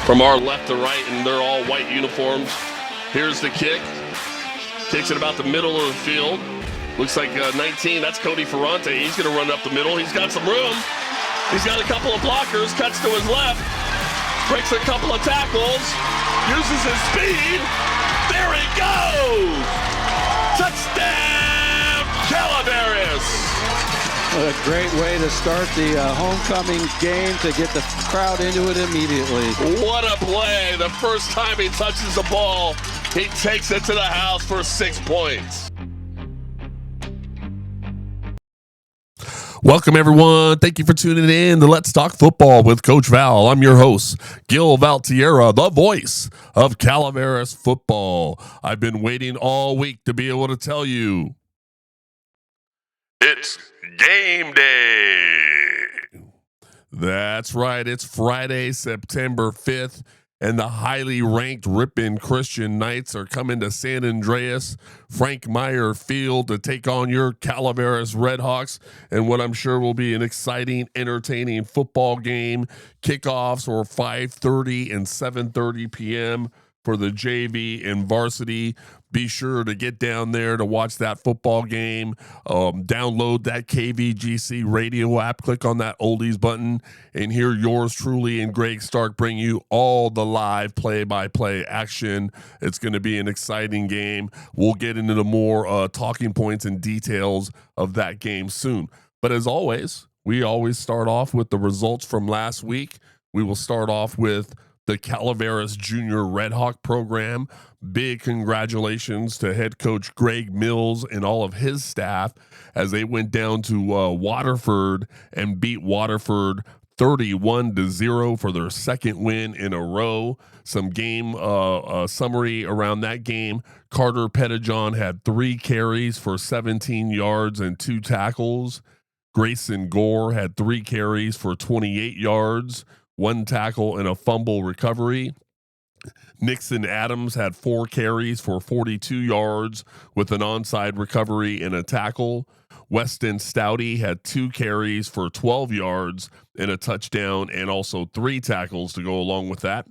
from our left to right, and they're all white uniforms. Here's the kick. Kicks it about the middle of the field. Looks like 19, that's Cody Ferrante. He's going to run up the middle. He's got some room. He's got a couple of blockers, cuts to his left, breaks a couple of tackles, uses his speed. There he goes! Touchdown, Calaveras! What a great way to start the homecoming game to get the crowd into it immediately. What a play. The first time he touches the ball, he takes it to the house for 6 points. Welcome, everyone. Thank you for tuning in to Let's Talk Football with Coach Val. I'm your host, Gil Valtierra, the voice of Calaveras football. I've been waiting all week to be able to tell you it's game day. That's right. It's Friday, September 5th, and the highly ranked Ripon Christian Knights are coming to San Andreas, Frank Meyer Field, to take on your Calaveras Redhawks and what I'm sure will be an exciting, entertaining football game. Kickoffs are 5:30 and 7:30 p.m. for the JV and varsity. Be sure to get down there to watch that football game. Download that KVGC radio app. Click on that oldies button and hear yours truly and Greg Stark bring you all the live play-by-play action. It's going to be an exciting game. We'll get into the more talking points and details of that game soon. But as always, we always start off with the results from last week. We will start off with the Calaveras Junior Redhawk program. Big congratulations to head coach Greg Mills and all of his staff as they went down to Waterford and beat Waterford 31-0 for their second win in a row. Some game summary around that game. Carter Pettijohn had 3 carries for 17 yards and 2 tackles. Grayson Gore had 3 carries for 28 yards. 1 tackle and a fumble recovery. Nixon Adams had 4 carries for 42 yards with an onside recovery and a tackle. Weston Stouty had 2 carries for 12 yards and a touchdown, and also 3 tackles to go along with that.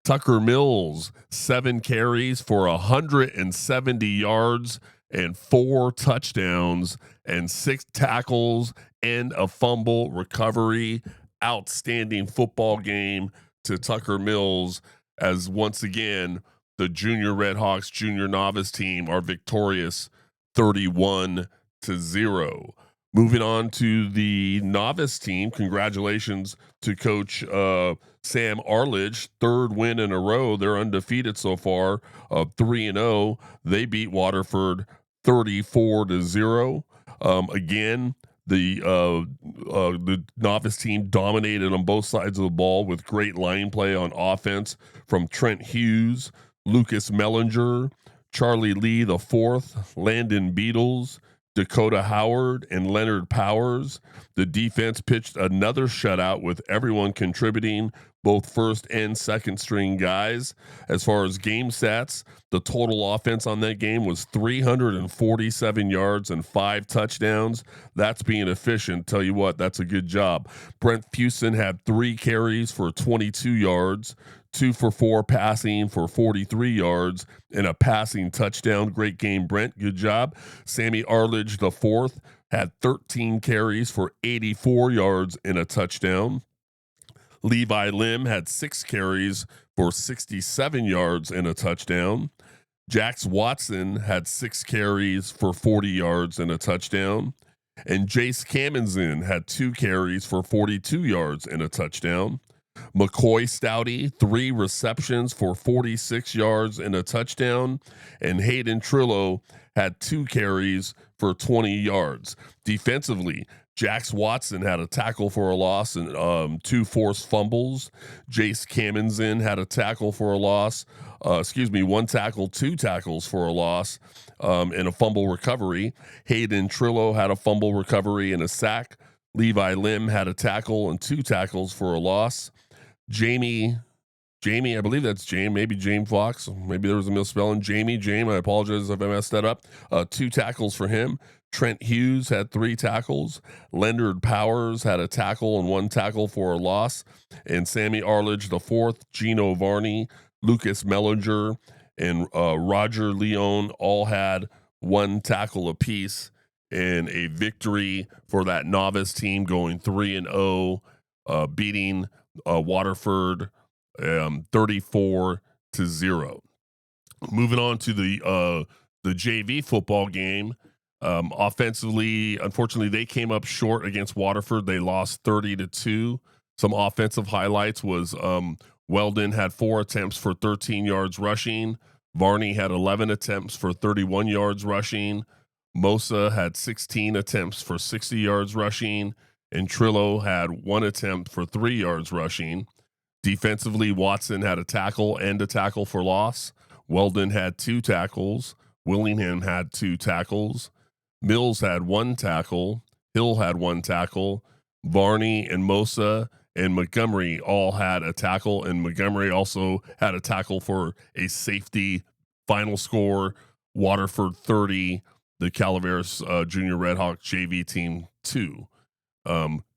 Tucker Mills, 7 carries for 170 yards and 4 touchdowns and 6 tackles and a fumble recovery. Outstanding football game to Tucker Mills, as once again the Junior Redhawks junior novice team are victorious 31-0. Moving on to the novice team, congratulations to Coach Sam Arledge, 3rd win in a row. They're undefeated so far, 3-0. They beat Waterford 34-0. Again, the novice team dominated on both sides of the ball with great line play on offense from Trent Hughes, Lucas Mellinger, Charlie Lee IV, Landon Beatles, Dakota Howard, and Leonard Powers. The defense pitched another shutout with everyone contributing, both first and second string guys. As far as game stats, the total offense on that game was 347 yards and 5 touchdowns. That's being efficient. Tell you what, that's a good job. Brent Pewson had 3 carries for 22 yards, 2 for 4 passing for 43 yards, and a passing touchdown. Great game, Brent. Good job. Sammy Arledge IV had 13 carries for 84 yards and a touchdown. Levi Lim had 6 carries for 67 yards and a touchdown. Jax Watson had 6 carries for 40 yards and a touchdown. And Jace Kamenzen had 2 carries for 42 yards and a touchdown. McCoy Stouty, 3 receptions for 46 yards and a touchdown. And Hayden Trillo had 2 carries for 20 yards. Defensively, Jax Watson had a tackle for a loss and 2 forced fumbles. Jace Kamenzen had a tackle for a loss. 1 tackle, 2 tackles for a loss, and a fumble recovery. Hayden Trillo had a fumble recovery and a sack. Levi Lim had a tackle and 2 tackles for a loss. Jamie Jamie, I believe that's James, maybe James Fox. Maybe there was a misspelling. James, I apologize if I messed that up. 2 tackles for him. Trent Hughes had 3 tackles. Leonard Powers had a tackle and 1 tackle for a loss. And Sammy Arledge the fourth, Gino Varney, Lucas Mellinger, and Roger Leone all had 1 tackle apiece in a victory for that novice team, going 3-0, beating Waterford 34-0. Moving on to the JV football game. Offensively, unfortunately, they came up short against Waterford. They lost 30-2. Some offensive highlights was Weldon had 4 attempts for 13 yards rushing. Varney had 11 attempts for 31 yards rushing. Mosa had 16 attempts for 60 yards rushing. And Trillo had 1 attempt for 3 yards rushing. Defensively, Watson had a tackle and a tackle for loss. Weldon had 2 tackles. Willingham had 2 tackles. Mills had 1 tackle. Hill had 1 tackle. Varney and Mosa and Montgomery all had a tackle, and Montgomery also had a tackle for a safety. Final score, Waterford 30, the Calaveras Junior Redhawks JV team 2.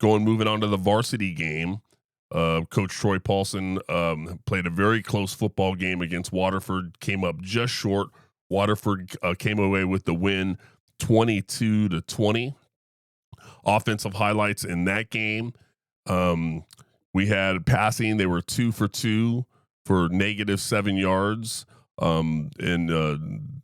Moving on to the varsity game. Coach Troy Paulson played a very close football game against Waterford, came up just short. Waterford came away with the win 22-20. Offensive highlights in that game. We had passing. They were 2 for 2 for -7 yards and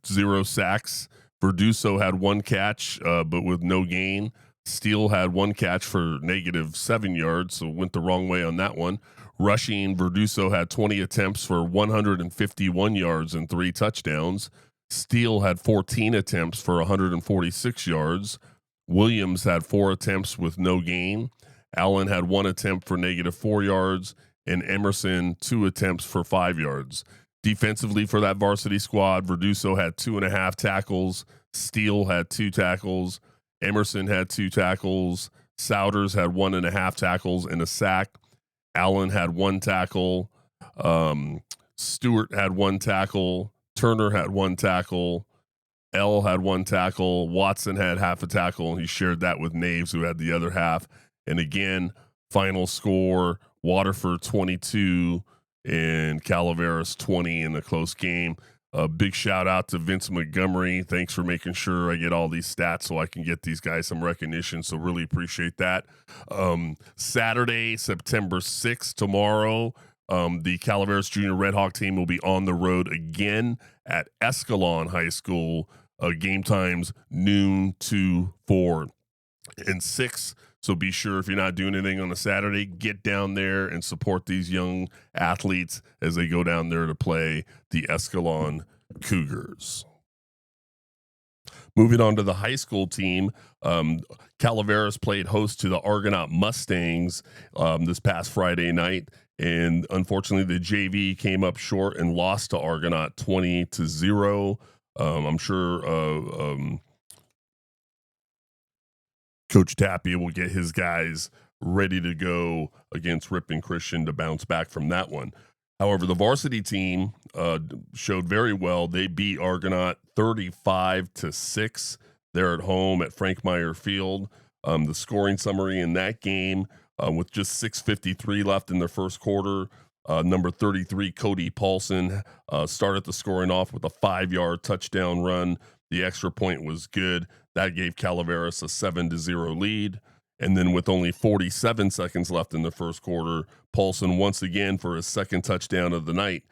0 sacks. Verduso had 1 catch, but with no gain. Steele had 1 catch for -7 yards, so went the wrong way on that one. Rushing, Verduso had 20 attempts for 151 yards and 3 touchdowns. Steele had 14 attempts for 146 yards. Williams had 4 attempts with no gain. Allen had 1 attempt for -4 yards, and Emerson 2 attempts for 5 yards. Defensively for that varsity squad, Verduso had 2.5 tackles. Steele had 2 tackles. Emerson had 2 tackles. Souders had 1.5 tackles and a sack. Allen had 1 tackle. Stewart had 1 tackle. Turner had 1 tackle. L had 1 tackle. Watson had half a tackle, and he shared that with Naves, who had the other half. And again, final score, Waterford 22 and Calaveras 20 in the close game. A big shout out to Vince Montgomery. Thanks for making sure I get all these stats so I can get these guys some recognition. So really appreciate that. Saturday, September 6th, tomorrow, the Calaveras Junior Redhawk team will be on the road again at Escalon High School. Game times noon to 4 and 6. So be sure, if you're not doing anything on a Saturday, get down there and support these young athletes as they go down there to play the Escalon Cougars. Moving on to the high school team, Calaveras played host to the Argonaut Mustangs this past Friday night. And unfortunately, the JV came up short and lost to Argonaut 20-0. I'm sure Coach Tapia will get his guys ready to go against Ripon Christian to bounce back from that one. However, the varsity team showed very well. They beat Argonaut 35-6. They're at home at Frank Meyer Field. The scoring summary in that game, with just 6:53 left in the first quarter, number 33, Cody Paulson, started the scoring off with a 5-yard touchdown run. The extra point was good. That gave Calaveras a 7-0 lead. And then with only 47 seconds left in the first quarter, Paulson once again for his second touchdown of the night,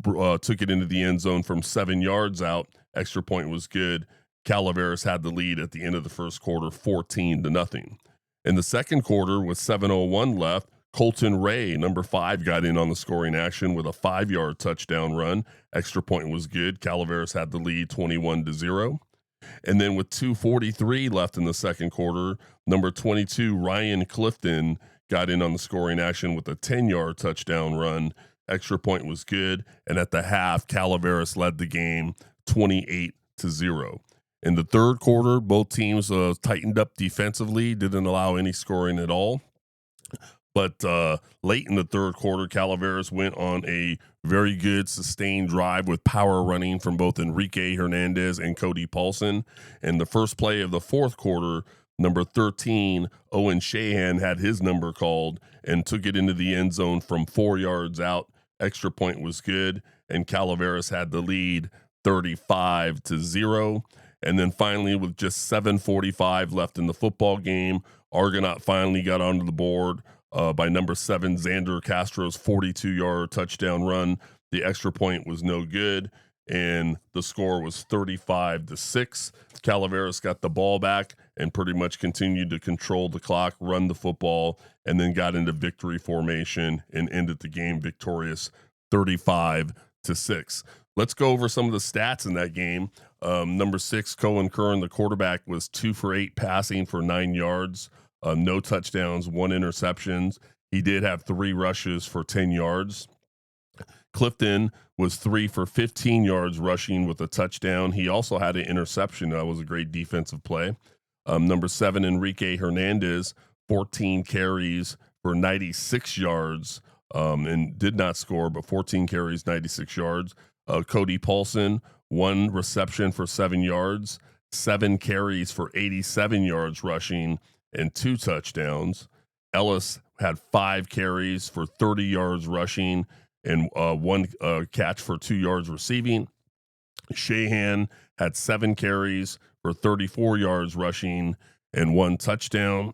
took it into the end zone from 7 yards out. Extra point was good. Calaveras had the lead at the end of the first quarter, 14-0. In the second quarter, with 7:01 left, Colton Ray, number 5, got in on the scoring action with a 5-yard touchdown run. Extra point was good. Calaveras had the lead 21-0. And then with 2:43 left in the second quarter, number 22, Ryan Clifton, got in on the scoring action with a 10-yard touchdown run. Extra point was good. And at the half, Calaveras led the game 28-0. In the third quarter, both teams tightened up defensively, didn't allow any scoring at all. But late in the third quarter, Calaveras went on a very good sustained drive with power running from both Enrique Hernandez and Cody Paulson. And the first play of the fourth quarter, number 13, Owen Shahan, had his number called and took it into the end zone from 4 yards out. Extra point was good, and Calaveras had the lead 35-0. And then finally, with just 7:45 left in the football game, Argonaut finally got onto the board by number 7, Xander Castro's 42-yard touchdown run. The extra point was no good, and the score was 35-6. Calaveras got the ball back and pretty much continued to control the clock, run the football, and then got into victory formation and ended the game victorious 35-6. Let's go over some of the stats in that game. Number 6, Cohen Curran, the quarterback, was 2 for 8 passing for 9 yards, no touchdowns, 1 interception. He did have 3 rushes for 10 yards. Clifton was 3 for 15 yards rushing with a touchdown. He also had an interception. That was a great defensive play. Number 7, Enrique Hernandez, 14 carries for 96 yards and did not score, but 14 carries, 96 yards. Cody Paulson, 1 reception for 7 yards, 7 carries for 87 yards rushing, and 2 touchdowns. Ellis had 5 carries for 30 yards rushing and 1 catch for 2 yards receiving. Shahan had 7 carries for 34 yards rushing and 1 touchdown.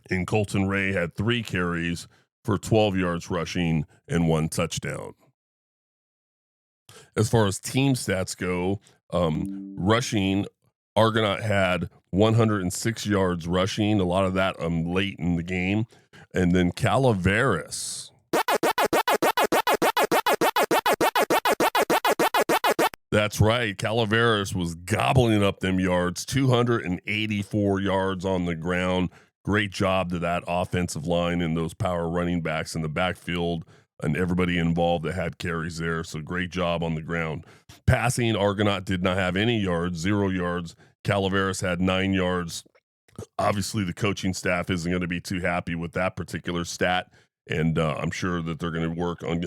And Colton Ray had 3 carries for 12 yards rushing and 1 touchdown. As far as team stats go, rushing, Argonaut had 106 yards rushing, a lot of that late in the game. And then Calaveras, that's right, Calaveras was gobbling up them yards, 284 yards on the ground. Great job to that offensive line and those power running backs in the backfield and everybody involved that had carries there. So great job on the ground. Passing, Argonaut did not have any yards, 0 yards. Calaveras had 9 yards. Obviously, the coaching staff isn't going to be too happy with that particular stat, and I'm sure that they're going to work on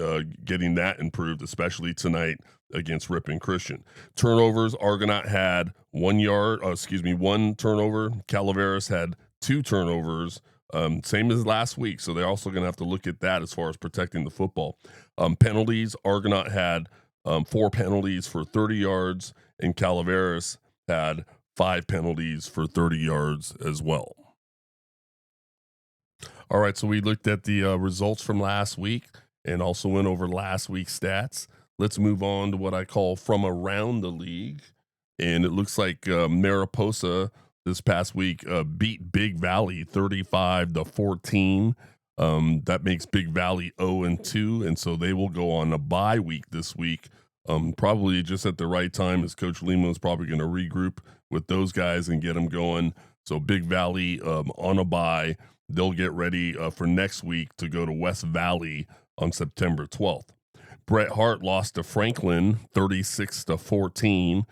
getting that improved, especially tonight against Ripon Christian. Turnovers, Argonaut had 1 turnover. Calaveras had 2 turnovers, same as last week. So they're also going to have to look at that as far as protecting the football. Penalties, Argonaut had 4 penalties for 30 yards, and Calaveras had 5 penalties for 30 yards as well. All right, so we looked at the results from last week and also went over last week's stats. Let's move on to what I call from around the league. And it looks like Mariposa this past week beat Big Valley 35-14. That makes Big Valley 0-2, and so they will go on a bye week this week. Probably just at the right time, as Coach Lima is probably going to regroup with those guys and get them going. So Big Valley on a bye. They'll get ready for next week to go to West Valley on September 12th. Bret Hart lost to Franklin 36-14.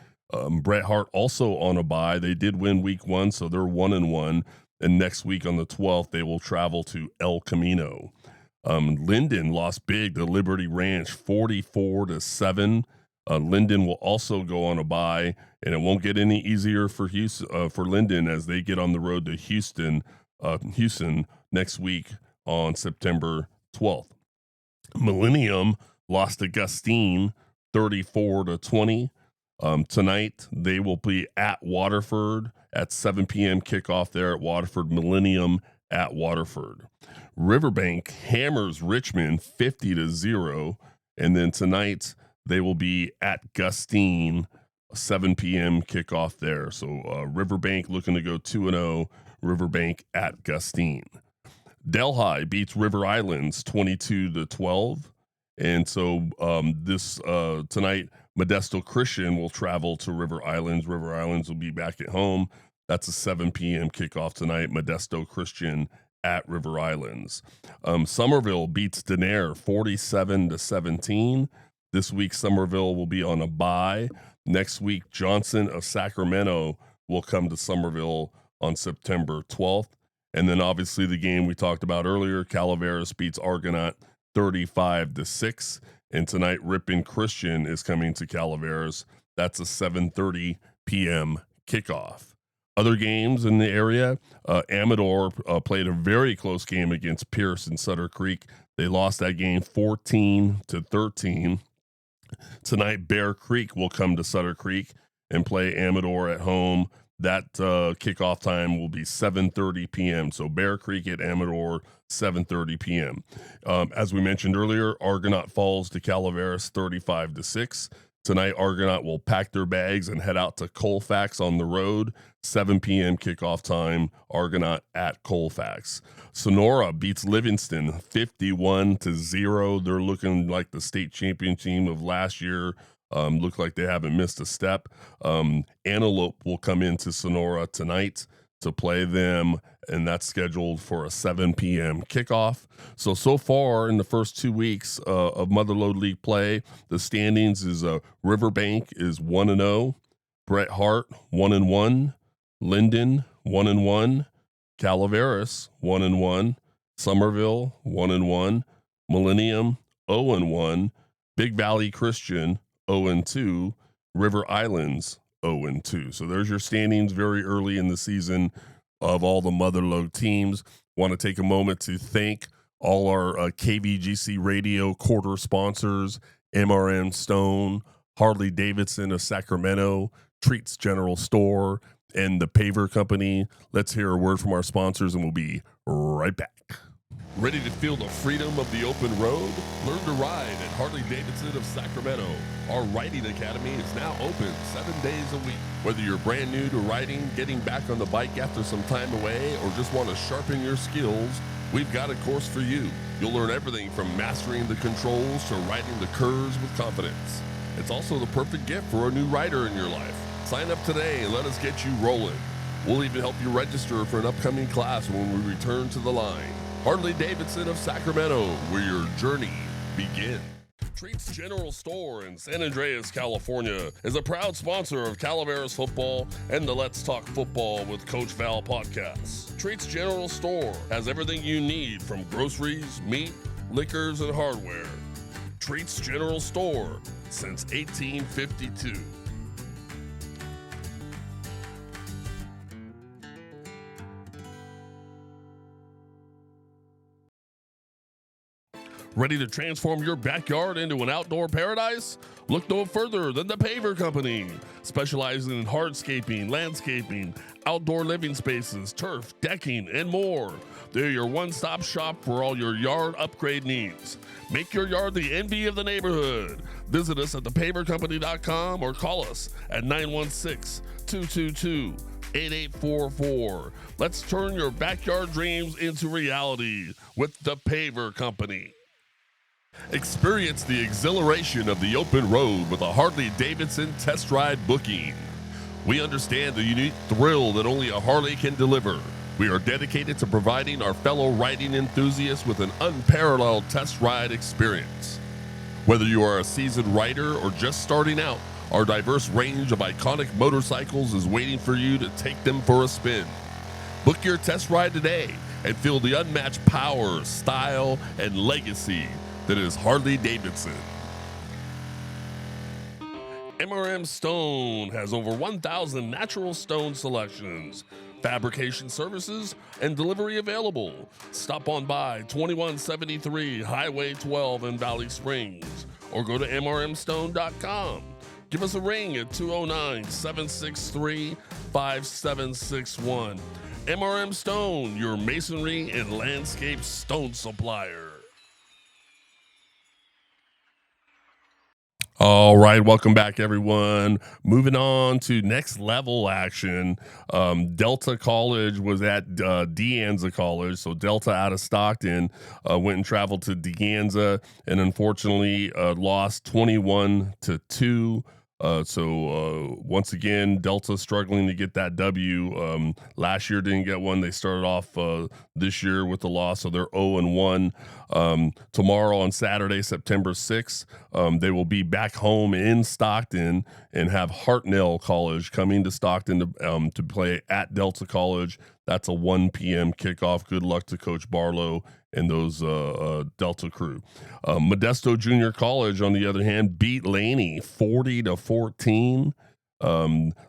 Bret Hart also on a bye. They did win week 1, so they're 1-1. And next week on the 12th, they will travel to El Camino. Linden lost big to Liberty Ranch 44-7. Linden will also go on a bye, and it won't get any easier for Linden as they get on the road to Houston next week on September 12th. Millennium lost to Gustine 34-20. Tonight, they will be at Waterford at 7 p.m. kickoff there at Waterford. Millennium at Waterford. Riverbank hammers Richmond 50-0. And then tonight, they will be at Gustine, 7 p.m. kickoff there. So Riverbank looking to go 2-0. Riverbank at Gustine. Delhi beats River Islands 22-12. And so this tonight, Modesto Christian will travel to River Islands. River Islands will be back at home. That's a 7 p.m. kickoff tonight. Modesto Christian at River Islands. Somerville beats Denair 47-17. This week, Somerville will be on a bye. Next week, Johnson of Sacramento will come to Somerville on September 12th. And then obviously the game we talked about earlier, Calaveras beats Argonaut 35-6. And tonight, Ripon Christian is coming to Calaveras. That's a 7:30 p.m. kickoff. Other games in the area, Amador played a very close game against Pierce and Sutter Creek. They lost that game 14-13. Tonight, Bear Creek will come to Sutter Creek and play Amador at home. That kickoff time will be 7:30 p.m. So Bear Creek at Amador, 7:30 p.m. As we mentioned earlier, Argonaut falls to Calaveras 35-6. Tonight, Argonaut will pack their bags and head out to Colfax on the road. 7 p.m. kickoff time, Argonaut at Colfax. Sonora beats Livingston 51-0. They're looking like the state champion team of last year. Look like they haven't missed a step. Antelope will come into Sonora tonight to play them, and that's scheduled for a 7 p.m. kickoff. So far in the first 2 weeks of Motherlode League play, the standings is Riverbank is 1-0, Bret Hart 1-1, Linden 1-1, Calaveras 1-1, Somerville 1-1, Millennium 0-1, Big Valley Christian 0-2, River Islands 0-2. So there's your standings very early in the season of all the Motherlode teams. Want to take a moment to thank all our KVGC radio quarter sponsors, MRM Stone, Harley Davidson of Sacramento, Treats General Store, and the Paver Company. Let's hear a word from our sponsors and we'll be right back. Ready to feel the freedom of the open road? Learn to ride at Harley Davidson of Sacramento. Our riding academy is now open 7 days a week. Whether you're brand new to riding, getting back on the bike after some time away, or just want to sharpen your skills, we've got a course for you. You'll learn everything from mastering the controls to riding the curves with confidence. It's also the perfect gift for a new rider in your life. Sign up today and let us get you rolling. We'll even help you register for an upcoming class when we return to the line. Harley Davidson of Sacramento, where your journey begins. Treats General Store in San Andreas, California, is a proud sponsor of Calaveras football and the Let's Talk Football with Coach Val podcast. Treats General Store has everything you need from groceries, meat, liquors, and hardware. Treats General Store since 1852. Ready to transform your backyard into an outdoor paradise? Look no further than the Paver Company, specializing in hardscaping, landscaping, outdoor living spaces, turf, decking, and more. They're your one-stop shop for all your yard upgrade needs. Make your yard the envy of the neighborhood. Visit us at thepavercompany.com or call us at 916-222-8844. Let's turn your backyard dreams into reality with the Paver Company. Experience the exhilaration of the open road with a Harley-Davidson test ride booking. We understand the unique thrill that only a Harley can deliver. We are dedicated to providing our fellow riding enthusiasts with an unparalleled test ride experience. Whether you are a seasoned rider or just starting out, our diverse range of iconic motorcycles is waiting for you to take them for a spin. Book your test ride today and feel the unmatched power, style, and legacy that is Harley-Davidson. MRM Stone has over 1,000 natural stone selections, fabrication services, and delivery available. Stop on by 2173 Highway 12 in Valley Springs or go to mrmstone.com. Give us a ring at 209-763-5761. MRM Stone, your masonry and landscape stone supplier. All right, welcome back, everyone. Moving on to next level action. Delta College was at De Anza College, so Delta out of Stockton went and traveled to De Anza and unfortunately lost 21-2. Once again, Delta struggling to get that W. Last year didn't get one. They started off this year with the loss, so they're 0-1. Tomorrow on Saturday, September 6th, they will be back home in Stockton and have Hartnell College coming to Stockton to play at Delta College. That's a 1 p.m. kickoff. Good luck to Coach Barlow and those Delta crew. Modesto Junior College, on the other hand, beat Laney 40-14.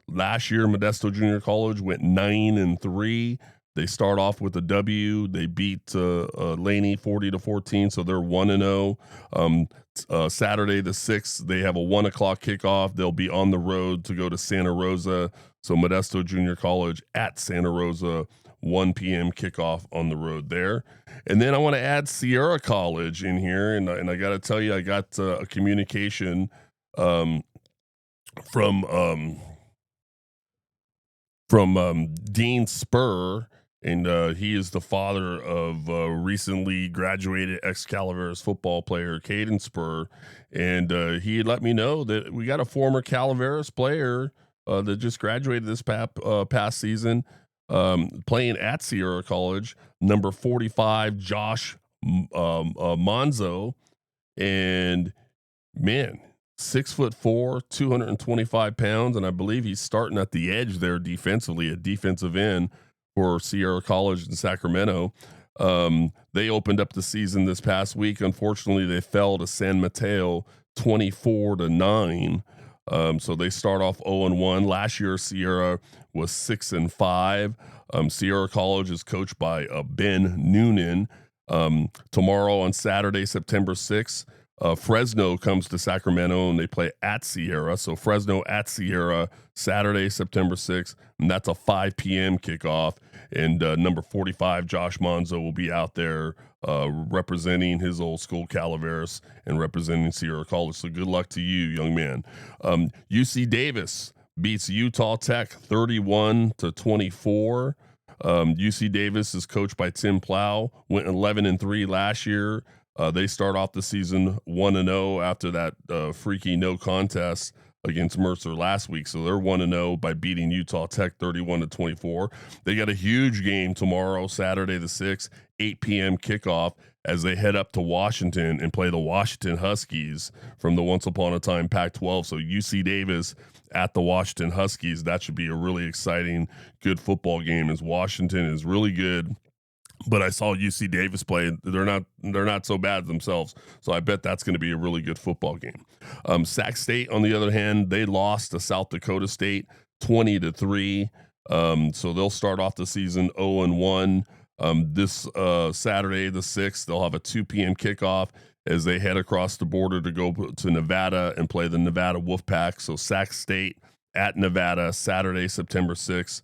Last year, Modesto Junior College went 9-3. They start off with a W. They beat Laney 40-14, so they're 1-0. Saturday the 6th, they have a 1 o'clock kickoff. They'll be on the road to go to Santa Rosa. So Modesto Junior College at Santa Rosa, 1 p.m. kickoff on the road there. And then I want to add Sierra College in here, and I got to tell you, I got a communication from Dean Spur, and he is the father of recently graduated ex-Calaveras football player Caden Spur, and he had let me know that we got a former Calaveras player that just graduated this past season, playing at Sierra College, number 45, Josh Monzo, and man, 6'4", 225 pounds, and I believe he's starting at the edge there defensively, a defensive end for Sierra College in Sacramento. They opened up the season this past week. Unfortunately, they fell to San Mateo 24-9. So they start off 0-1. Last year, Sierra was 6-5. Sierra College is coached by Ben Noonan. Tomorrow on Saturday, September 6th, Fresno comes to Sacramento and they play at Sierra. So Fresno at Sierra, Saturday, September 6th, and that's a 5 p.m. kickoff. And number 45, Josh Monzo, will be out there representing his old school Calaveras and representing Sierra College. So good luck to you, young man. UC Davis beats Utah Tech 31-24. UC Davis is coached by Tim Plow, went 11-3 last year. They start off the season 1-0 after that freaky no contest against Mercer last week. So they're 1-0 by beating Utah Tech 31-24. They got a huge game tomorrow, Saturday the 6th, 8 p.m. kickoff, as they head up to Washington and play the Washington Huskies from the once upon a time Pac-12. So UC Davis at the Washington Huskies. That should be a really exciting, good football game, as Washington is really good. But I saw UC Davis play. They're not so bad themselves. So I bet that's going to be a really good football game. Sac State, on the other hand, they lost to South Dakota State 20-3. So they'll start off the season 0-1. This Saturday, the 6th, they'll have a 2 p.m. kickoff as they head across the border to go to Nevada and play the Nevada Wolfpack. So Sac State at Nevada, Saturday, September 6th.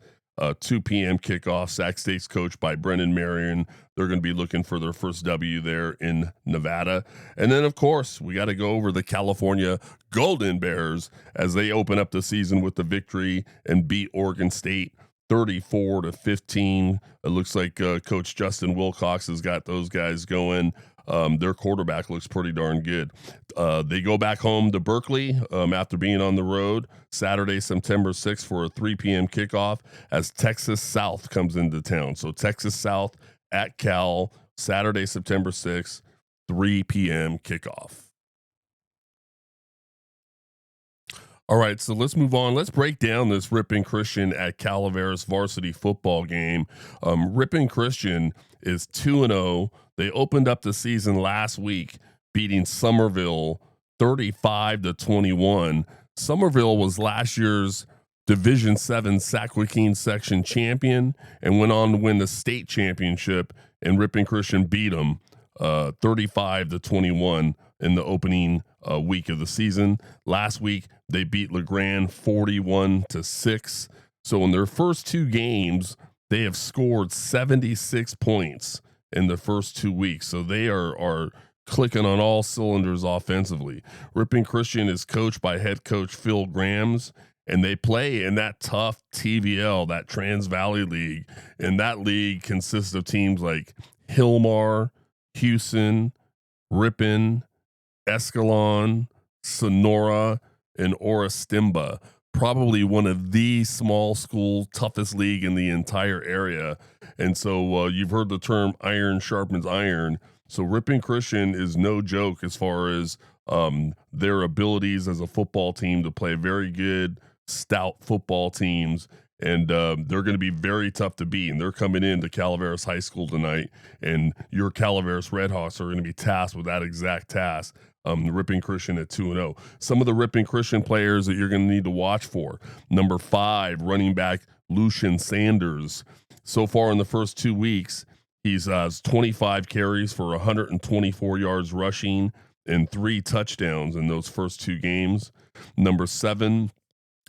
2 p.m. kickoff. Sac State's coached by Brendan Marion. They're going to be looking for their first W there in Nevada. And then, of course, we got to go over the California Golden Bears as they open up the season with the victory and beat Oregon State 34-15. It looks like Coach Justin Wilcox has got those guys going. Their quarterback looks pretty darn good. They go back home to Berkeley after being on the road Saturday, September 6th for a 3 p.m. kickoff as Texas South comes into town. So Texas South at Cal, Saturday, September 6th, 3 p.m. kickoff. All right, so let's move on. Let's break down this Ripon Christian at Calaveras varsity football game. Ripon Christian is 2-0. They opened up the season last week, beating Somerville 35-21. Somerville was last year's Division 7 Sac-Joaquin section champion and went on to win the state championship, and Ripon Christian beat them 35-21 in the opening week of the season. Last week, they beat LeGrand 41-6. So in their first two games, they have scored 76 points in the first 2 weeks. So they are clicking on all cylinders offensively. Ripon Christian is coached by head coach Phil Grams, and they play in that tough TVL, that Trans Valley League. And that league consists of teams like Hillmar, Houston, Ripon, Escalon, Sonora, and Oristimba. Probably one of the small school toughest league in the entire area. And so you've heard the term iron sharpens iron. So Ripon Christian is no joke as far as their abilities as a football team to play very good, stout football teams. and they're going to be very tough to beat. And they're coming into Calaveras High School tonight, and your Calaveras Redhawks are going to be tasked with that exact task. Ripon Christian at 2-0. Some of the Ripon Christian players that you're going to need to watch for. Number 5, running back Lucian Sanders. So far in the first 2 weeks, he's 25 carries for 124 yards rushing and 3 touchdowns in those first 2 games. Number 7,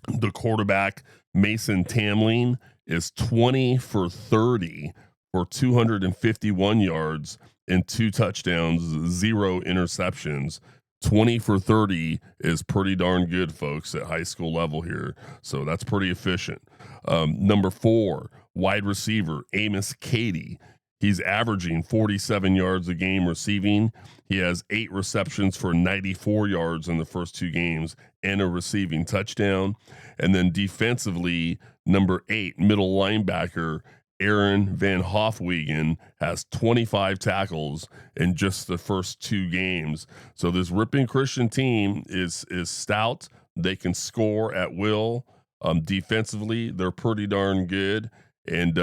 the quarterback Mason Tamling is 20 for 30 for 251 yards and 2 touchdowns, 0 interceptions. 20 for 30 is pretty darn good, folks, at high school level here. So that's pretty efficient. Number 4, wide receiver Amos Cady. He's averaging 47 yards a game receiving. He has 8 receptions for 94 yards in the first 2 games and a receiving touchdown. And then defensively, number 8, middle linebacker Aaron Van Hofwegen has 25 tackles in just the first 2 games. So this Ripon Christian team is stout. They can score at will. Defensively, they're pretty darn good. And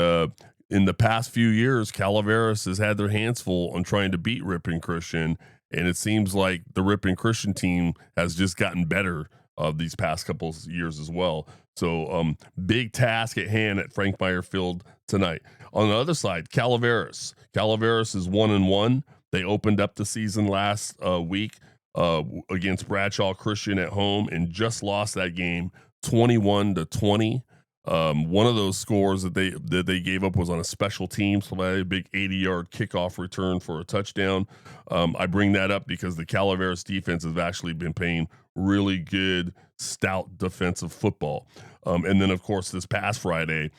in the past few years, Calaveras has had their hands full on trying to beat Ripon Christian, and it seems like the Ripon Christian team has just gotten better these past couple of years as well. So big task at hand at Frank Meyer Field tonight. On the other side, Calaveras. Calaveras is 1-1. They opened up the season last week against Bradshaw Christian at home and just lost that game 21-20. One of those scores that they gave up was on a special teams play, a big 80-yard kickoff return for a touchdown. I bring that up because the Calaveras defense has actually been playing really good, stout defensive football. And then, of course, this past Friday,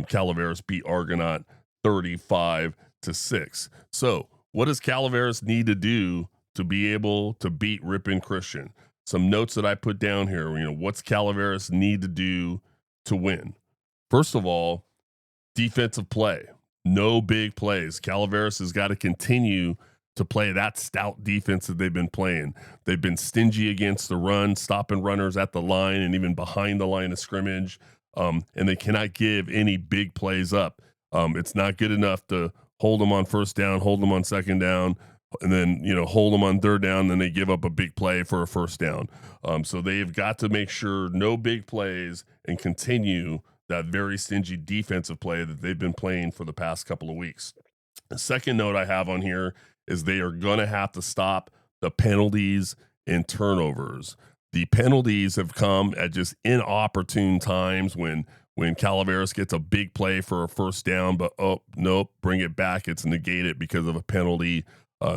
Calaveras beat Argonaut 35-6. So what does Calaveras need to do to be able to beat Ripon Christian? Some notes that I put down here. What's Calaveras need to do to win? First of all, defensive play. No big plays. Calaveras has got to continue to play that stout defense that they've been playing. They've been stingy against the run, stopping runners at the line and even behind the line of scrimmage. And they cannot give any big plays up. It's not good enough to hold them on first down, hold them on second down, and then, hold them on third down, then they give up a big play for a first down. So they've got to make sure no big plays and continue that very stingy defensive play that they've been playing for the past couple of weeks. The second note I have on here is they are going to have to stop the penalties and turnovers. The penalties have come at just inopportune times when Calaveras gets a big play for a first down, but nope, bring it back. It's negated because of a penalty.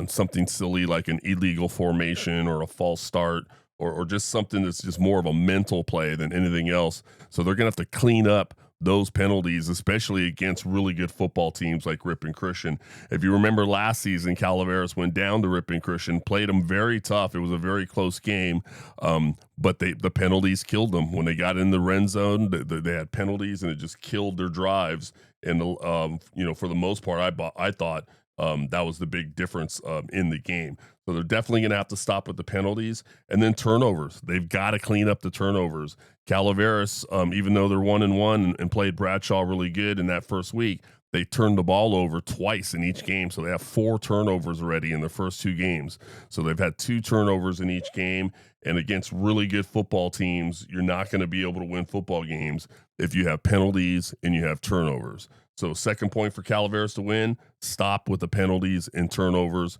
Something silly like an illegal formation or a false start or just something that's just more of a mental play than anything else. So they're going to have to clean up those penalties, especially against really good football teams like Ripon Christian. If you remember last season, Calaveras went down to Ripon Christian, played them very tough. It was a very close game, but the penalties killed them. When they got in the red zone, they had penalties, and it just killed their drives. And for the most part, I thought that was the big difference in the game. So they're definitely going to have to stop with the penalties. And then turnovers. They've got to clean up the turnovers. Calaveras, even though they're 1-1 and played Bradshaw really good in that first week, they turned the ball over twice in each game. So they have 4 turnovers already in the first 2 games. So they've had 2 turnovers in each game. And against really good football teams, you're not going to be able to win football games if you have penalties and you have turnovers. So second point for Calaveras to win, stop with the penalties and turnovers,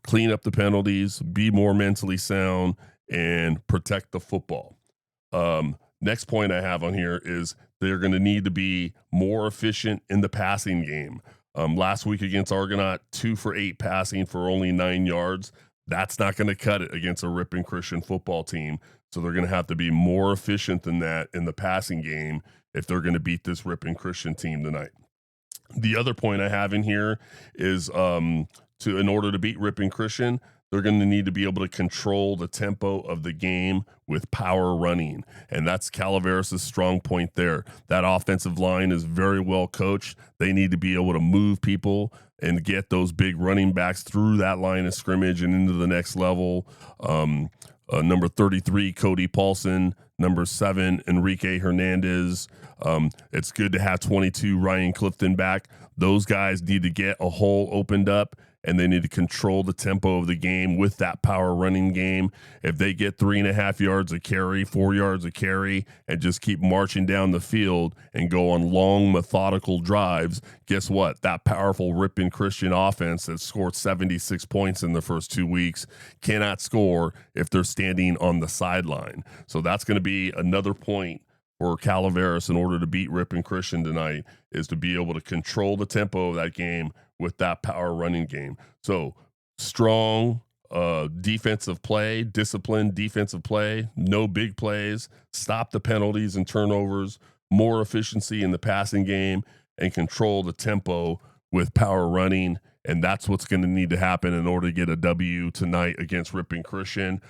clean up the penalties, be more mentally sound, and protect the football. Next point I have on here is they're going to need to be more efficient in the passing game. Last week against Argonaut, 2 for 8 passing for only 9 yards. That's not going to cut it against a Ripon Christian football team. So they're going to have to be more efficient than that in the passing game if they're going to beat this Ripon Christian team tonight. The other point I have in here is in order to beat Ripon Christian, they're going to need to be able to control the tempo of the game with power running. And that's Calaveras' strong point there. That offensive line is very well coached. They need to be able to move people and get those big running backs through that line of scrimmage and into the next level. number 33, Cody Paulson, number 7, Enrique Hernandez. It's good to have 22, Ryan Clifton back. Those guys need to get a hole opened up, and they need to control the tempo of the game with that power running game. If they get 3.5 yards a carry, 4 yards a carry, and just keep marching down the field and go on long, methodical drives, guess what? That powerful Ripon Christian offense that scored 76 points in the first 2 weeks cannot score if they're standing on the sideline. So that's going to be another point for Calaveras in order to beat Ripon Christian tonight, is to be able to control the tempo of that game with that power running game. So strong defensive play, disciplined defensive play, no big plays, stop the penalties and turnovers, more efficiency in the passing game, and control the tempo with power running. And that's what's going to need to happen in order to get a W tonight against Ripon Christian.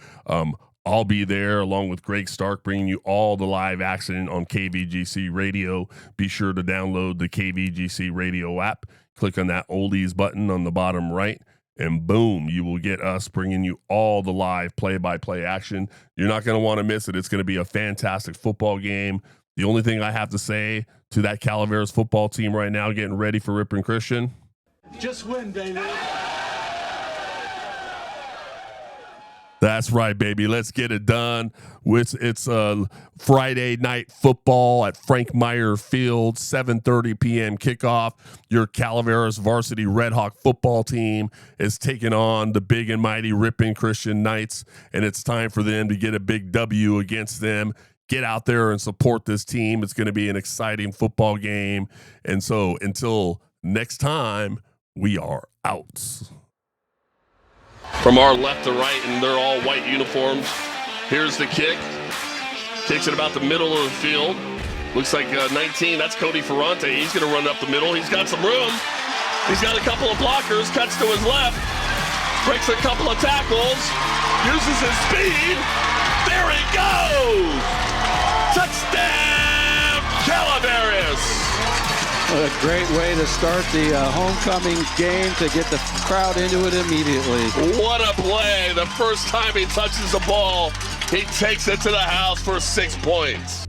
I'll be there along with Greg Stark, bringing you all the live action on KVGC Radio. Be sure to download the KVGC Radio app. Click on that oldies button on the bottom right, and boom, you will get us bringing you all the live play-by-play action. You're not going to want to miss it. It's going to be a fantastic football game. The only thing I have to say to that Calaveras football team right now getting ready for Ripon Christian: just win, baby. That's right, baby. Let's get it done. It's Friday night football at Frank Meyer Field, 7:30 p.m. kickoff. Your Calaveras varsity Redhawk football team is taking on the big and mighty Ripon Christian Knights, and it's time for them to get a big W against them. Get out there and support this team. It's going to be an exciting football game. And so until next time, we are out. From our left to right, and they're all white uniforms. Here's the kick. Kicks it about the middle of the field. Looks like 19, that's Cody Ferrante. He's going to run up the middle. He's got some room. He's got a couple of blockers, cuts to his left, breaks a couple of tackles, uses his speed. There he goes! Touchdown, Calaveras! What a great way to start the homecoming game, to get the crowd into it immediately. What a play. The first time he touches the ball, he takes it to the house for 6 points.